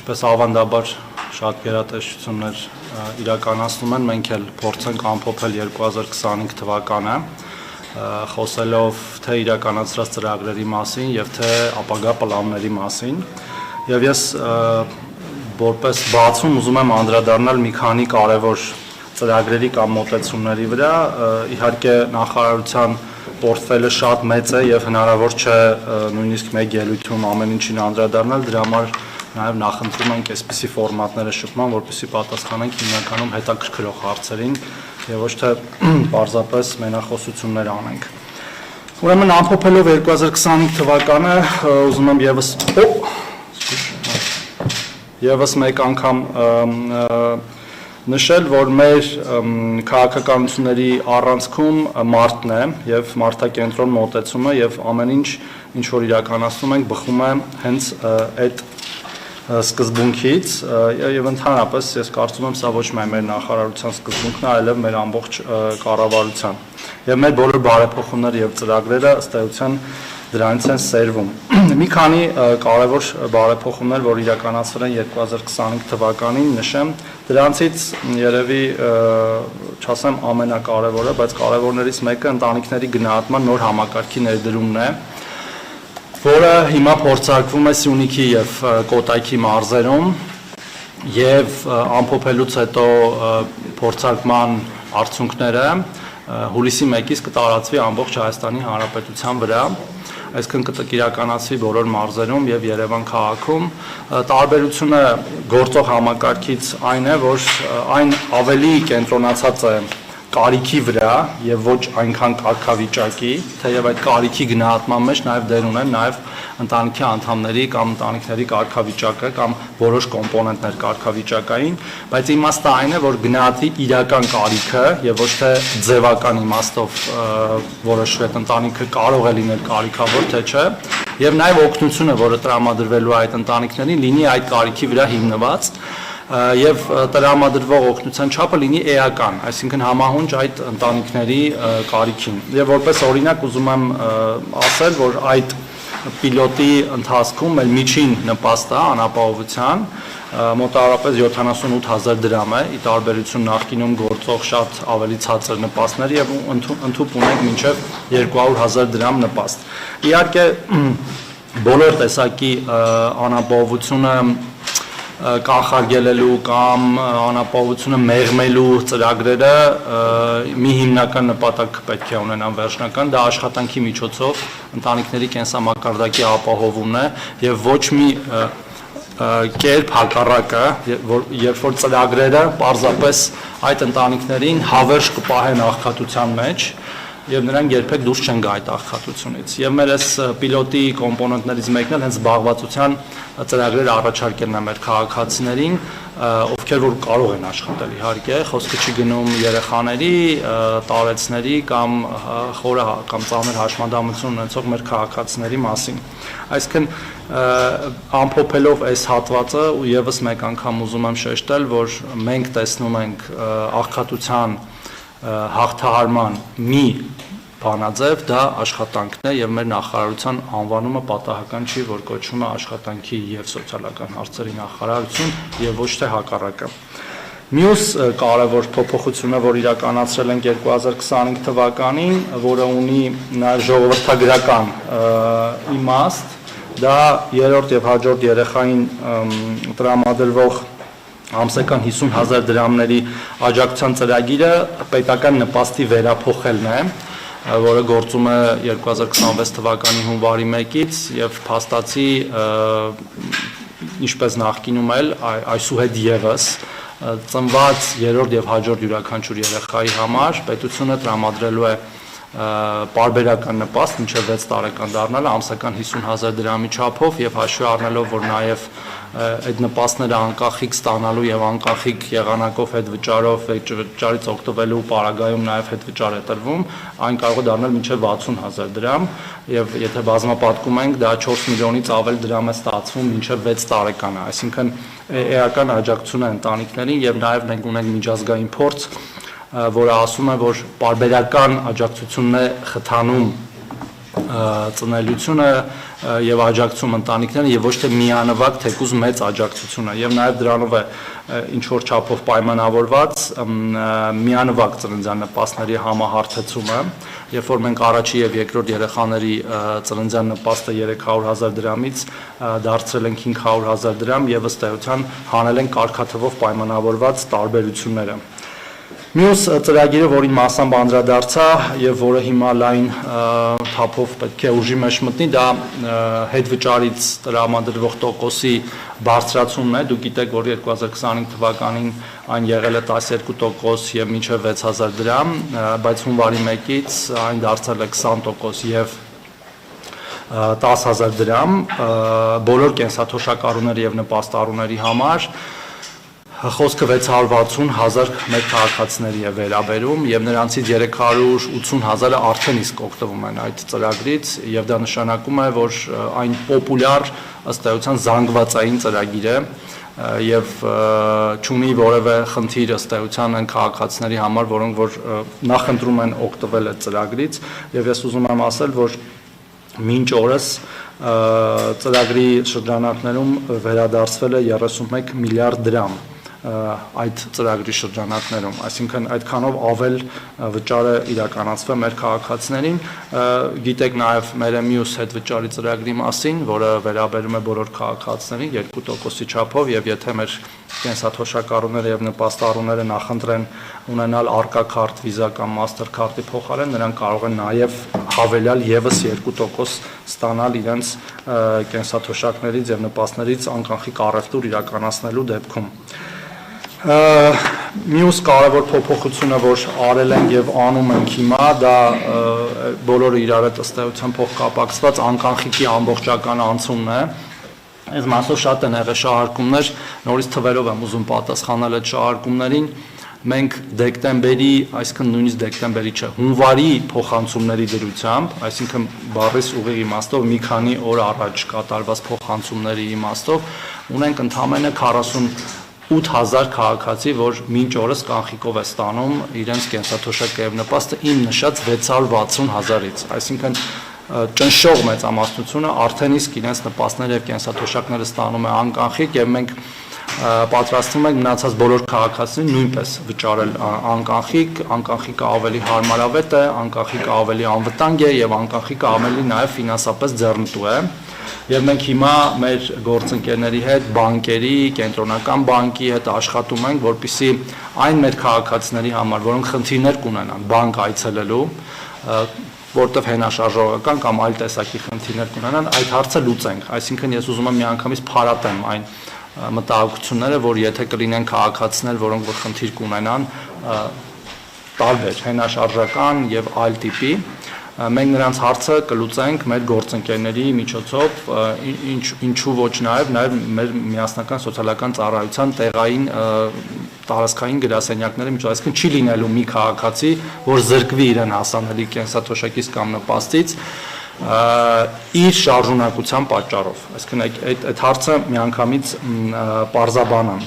ինչպես ավանդաբար շատ գերատեսչություններ իրականացնում են, մենք էլ փորձենք ամփոփել 2025 թվականը, խոսելով թե իրականացրած ծրագրերի մասին եւ թե ապագա պլանների մասին։ Եվ ես որպես բացում ուզում եմ անդրադառնալ մի քանի կարևոր ծրագրերի կամ մոտեցումների վրա, իհարկե նախարարության պորտֆելը շատ մեծ է եւ հնարավոր չէ նույնիսկ մեկ ելույթում ամեն ինչին անդրադառնալ, դրա համար նաեւ նախընտրում ենք այսպիսի ֆորմատները շփման, որպեսզի պատասխանենք հիմնականում հետաքրքրող հարցերին եւ ոչ թե պարզապես մենախոսություններ անենք։ Ուրեմն ամփոփելով 2025 թվականը ուզում եմ եւս մեկ անգամ նշել, որ մեր քաղաքականությունների առանցքում մարդն է եւ մարդակենտրոն մոտեցումը եւ ամեն ինչ որ իրականացնում ենք բխում է հենց այդ սկզբունքից եւ ընդհանրապես ես կարծում եմ սա ոչ միայն մեր նախարարության սկզբունքն է, այլև մեր ամբողջ կառավարության եւ մեր բոլոր բարեփոխումները եւ ծրագրերը ըստ էության դրանից են սերվում։ Մի քանի կարևոր բարեփոխումներ, որ իրականացվել են 2025 թվականին, նշեմ, դրանցից երևի չասեմ ամենակարևորը, բայց կարևորներից մեկը ընտանիքների գնահատման նոր համակարգի ներդրումն է, որը հիմա փորձարկվում է Սյունիքի եւ Կոտայքի մարզերում եւ ամփոփելուց հետո փորձարկման արդյունքները հուլիսի 1-ից կտարածվի ամբողջ Հայաստանի Հանրապետության վրա, այսինքն կիրականացվի բոլոր մարզերում եւ Երևան քաղաքում։ Տարբերությունը գործող համակարգից այն է, որ այն ավելի կենտրոնացած է կարիքի վրա եւ ոչ այնքան կարգավիճակի, թեև այդ կարիքի գնահատման մեջ նաեւ դեր ունեն նաեւ ընտանիքի անդամների կամ ընտանիքների կարգավիճակը կամ որոշ կոմպոնենտներ կարգավիճակային, բայց իմաստը այն է, որ գնահատվի իրական կարիքը եւ ոչ թե ձևական իմաստով որոշվի այդ ընտանիքը կարող է լինել կարիքավոր, թե չէ, եւ նաեւ օգնությունը, որը տրամադրվելու է այդ ընտանիքներին, լինի այդ կարիքի վրա հիմնված եւ տրամադրվող օգնության չափը լինի էական, այսինքն համահունչ այդ ընտանիքների կարիքին։ Եվ որպես օրինակ ուզում եմ ասել, որ այդ պիլոտի ընթացքում մեր միջին նպաստը անապահովության մոտավորապես 78,000 դրամ է, ի տարբերություն նախկինում գործող շատ ավելի ցածր նպաստների եւ ընդհանուր ունենք մինչեւ 200,000 դրամ նպաստ։ Իհարկե բոլոր տեսակի անապահովությունը կանխարգելելու կամ անապահովությունը մեղմելու ծրագրերը մի հիմնական նպատակ պետք է ունենան վերջնական, դա աշխատանքի միջոցով ընտանիքների կենսամակարդակի ապահովումն է եւ ոչ մի կերպ հակառակը, երբ որ ծրագրերը պարզապես այդ ընտանիքներին հավերժ կպահեն աղքատության մեջ եւ նրանք երբեք դուրս չեն գա այդ աղքատությունից։ Եվ մեր այս պիլոտի կոմպոնենտներից մեկն էլ հենց զբաղվածության ծրագրեր առաջարկելն է մեր քաղաքացիներին, ովքեր որ կարող են աշխատել իհարկե, խոսքը չի գնում երեխաների, տարեցների կամ խորը կամ ծանր հաշմանդամություն ունեցող մեր քաղաքացիների մասին։ Այսինքն ամփոփելով այս հատվածը ու եւս մեկ անգամ ուզում եմ շեշտել, որ մենք տեսնում ենք աղքատության հաղթահարման մի բանաձև, դա աշխատանքն է եւ մեր նախարարության անվանումը պատահական չի, որ կոչվում է աշխատանքի եւ սոցիալական հարցերի նախարարություն եւ ոչ թե հակառակը։ Մյուս կարևոր փոփոխությունը, որ իրականացրել ենք 2025 թվականին, որը ունի նաեւ ժողովրդագրական իմաստ, դա երրորդ եւ հաջորդ երեխային տրամադրվող ամսական 50,000 դրամների աջակցության ծրագիրը պետական նպաստի վերափոխելն է, որը գործում է 2026 թվականի հունվարի 1-ից եւ փաստացի ինչպես նախկինում էլ այսուհետ եւս ծնված երրորդ եւ հաջորդ յուրաքանչյուր երեխայի համար պետությունը տրամադրելու է պարբերական նպաստ մինչև 6 տարեկան դառնալը ամսական 50,000 դրամի չափով եւ հաշվի առնելով, որ նաեւ այդ նպաստները անկախիկ ստանալու եւ անկախիկ եղանակով հետվճարով վճարից օգտվելու պարագայում նաեւ հետվճար է տրվում, այն կարող է դառնալ մինչև 60,000 դրամ եւ եթե բազմապատկում ենք, դա 4 միլիոնից ավել դրամ է ստացվում մինչև 6 տարեկանը, այսինքն էական աջակցություն է ընտանիքներին եւ նաեւ մենք ունենք միջազգային փորձ, որը ասում է, որ պարբերական աջակցությունն է խթանում ծնելիությունը եւ աջակցում ընտանիքները եւ ոչ թե միանվագ թեկուզ մեծ աջակցությունը եւ նաեւ դրանով է ինչ որ չափով պայմանավորված միանվագ ծննդյան նպաստների համահարթեցումը, երբ որ մենք առաջի եւ երկրորդ երեխաների ծննդյան նպաստը 300,000 դրամից դարձրել ենք 500,000 դրամ եւ ըստ էության հանել ենք կարգաթվով պայմանավորված տարբերությունները։ Մյուս ծրագիրը, որին մասամբ անդրադարձա եւ որը հիմա լայն թափով պետք է ուժի մեջ մտնի, դա հետվճարից տրամադրվող տոկոսի բարձրացումն է։ Դուք գիտեք, որ 2025 թվականին այն եղել է 12% եւ մինչեւ 6,000 դրամ, բայց հունվարի 1-ից այն դարձել է 20% եւ 10,000 դրամ բոլոր կենսաթոշակառուների եւ նպաստառուների համար։ Խոսքը 660,000 մեր քաղաքացիների է վերաբերում եւ նրանցից 380,000-ը արդեն իսկ օգտվում են այդ ծրագրից եւ դա նշանակում է, որ այն պոպուլյար ըստ էության զանգվածային ծրագիր է եւ չունի որևէ խնդիր ըստ էության այն քաղաքացիների համար, որոնք որ նախընտրում են օգտվել այդ ծրագրից եւ ես ուզում եմ ասել, որ մինչ օրս ծրագրի շրջանակներում վերադարձվել է 31 միլիարդ դրամ այդ ծրագրի շրջանակներում, այսինքն այդքանով ավել վճար է իրականացվել մեր քաղաքացիներին։ Գիտեք նաև մեր մյուս հետվճարի ծրագրի մասին, որը վերաբերում է բոլոր քաղաքացիներին 2%-ի չափով եւ եթե մեր կենսաթոշակառուները եւ նպաստառուները նախընտրեն ունենալ Arca Card, Visa կամ Mastercard-ի փոխարեն, նրանք կարող են նաև հավելյալ եւս 2% ստանալ իրենց կենսաթոշակներից եւ նպաստներից անկանխիկ առևտուր իրականացնելու դեպքում։ Մյուս կարևոր փոփոխությունը, որ արել ենք եւ անում ենք հիմա, դա բոլորը իրար հետ ըստ էության փոխկապակցված անկանխիկի ամբողջական անցումն է։ Այս մասով շատ են եղել շահարկումներ, նորից թվերով եմ ուզում պատասխանել այդ շահարկումներին։ Մենք դեկտեմբերի, այսինքն նույնիսկ դեկտեմբերի չէ, հունվարի փոխանցումների դրությամբ, այսինքն բառիս ուղիղ իմաստով մի քանի օր առաջ կատարված փոխանցումների իմաստով ունենք ընդամենը 48,000 քաղաքացի, որ մինչ օրս կանխիկով է ստանում իրենց կենսաթոշակը եւ նպաստը իմ նշած 660,000-ից, այսինքն ճնշող մեծամասնությունը արդեն իսկ իրենց նպաստները եւ կենսաթոշակները ստանում է անկանխիկ եւ մենք պատրաստվում ենք մնացած բոլոր քաղաքացիներին նույնպես վճարել անկանխիկը ավելի հարմարավետ է, անկանխիկը ավելի անվտանգ է եւ անկանխիկը ավելի նաեւ ֆինանսապես ձեռնտու է։ Եվ մենք հիմա մեր գործընկերների հետ, բանկերի, կենտրոնական բանկի հետ աշխատում ենք, որպեսզի այն մեր քաղաքացիների համար, որոնք խնդիրներ կունենան բանկ այցելելու, որտեղ հենաշարժողական կամ այլ տեսակի խնդիրներ կունենան, այդ հարցը լուծենք։ Այսինքն ես ուզում եմ միանգամից փարատեմ այն մտահոգությունները, որ եթե կլինեն քաղաքացիներ, որոնք որ խնդիր կունենան տարբեր հենաշարժական եւ այլ տիպի, մենք նրանց հարցը կլուծենք մեր գործընկերների միջոցով, ինչու ոչ նաեւ մեր միասնական սոցիալական ծառայության տեղային տարածքային գրասենյակների միջոցով, այսինքն չի լինելու մի քաղաքացի, որ զրկվի իրեն հասանելի կենսաթոշակից կամ նպաստից իր շարժունակության պատճառով, այսինքն այդ հարցը միանգամից պարզաբանան։